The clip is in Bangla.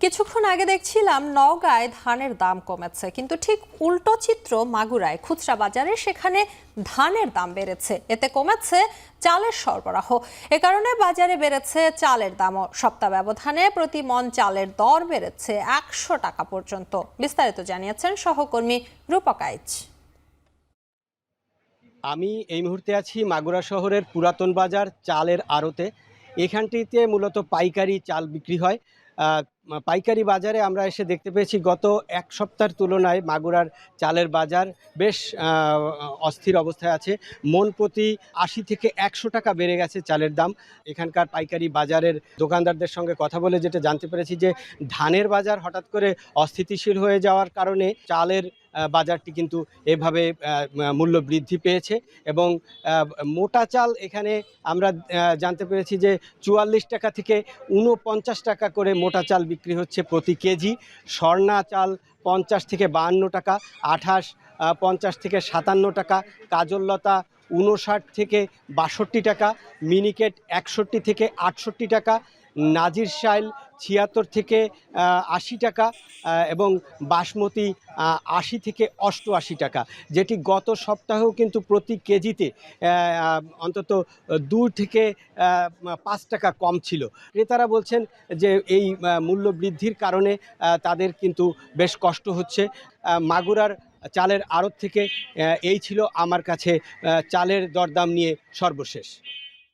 কিছুক্ষণ আগে দেখছিলাম নওগাঁয় ধানের দাম কমেছে, কিন্তু ঠিক উল্টো চিত্র মাগুরায় খুচরা বাজারে। সেখানে ধানের দাম বেড়েছে, এতে কমেছে চালের সরবরাহ। এ কারণে বাজারে বেড়েছে চালের দামও। সপ্তাহ ব্যবধানে প্রতি মণ চালের দর বেড়েছে 100 টাকা পর্যন্ত। বিস্তারিত জানিয়েছেন সহকর্মী রূপক আইচ। আমি এই মুহূর্তে আছি মাগুরা শহরের পুরাতন বাজার চালের আড়তে। এখানটিতে মূলত পাইকারি চাল বিক্রি হয়। পাইকারি বাজারে আমরা এসে দেখতে পেয়েছি গত এক সপ্তাহের তুলনায় মাগুরার চালের বাজার বেশ অস্থির অবস্থায় আছে। মণ প্রতি 80 থেকে 100 টাকা বেড়ে গেছে চালের দাম। এখানকার পাইকারি বাজারের দোকানদারদের সঙ্গে কথা বলে যেটা জানতে পেরেছি যে ধানের বাজার হঠাৎ করে অস্থিতিশীল হয়ে যাওয়ার কারণে চালের বাজারটি কিন্তু এভাবে মূল্য বৃদ্ধি পেয়েছে। এবং মোটা চাল এখানে আমরা জানতে পেরেছি যে 44 টাকা থেকে 49 টাকা করে মোটা চাল বিক্রি হচ্ছে প্রতি কেজি। স্বর্ণা চাল 50 থেকে 52 টাকা, আঠাশ 50 থেকে 57 টাকা, কাজললতা 59 থেকে 62 টাকা, মিনিকেট 61 থেকে 68 টাকা, নাজির শাইল 76 থেকে 80 টাকা এবং বাসমতি 80 থেকে 88 টাকা, যেটি গত সপ্তাহেও কিন্তু প্রতি কেজিতে অন্তত 2 থেকে 5 টাকা কম ছিল। ক্রেতারা বলছেন যে এই মূল্য বৃদ্ধির কারণে তাদের কিন্তু বেশ কষ্ট হচ্ছে। মাগুরার চালের আড়ত থেকে এই ছিল আমার কাছে চালের দরদাম নিয়ে সর্বশেষ।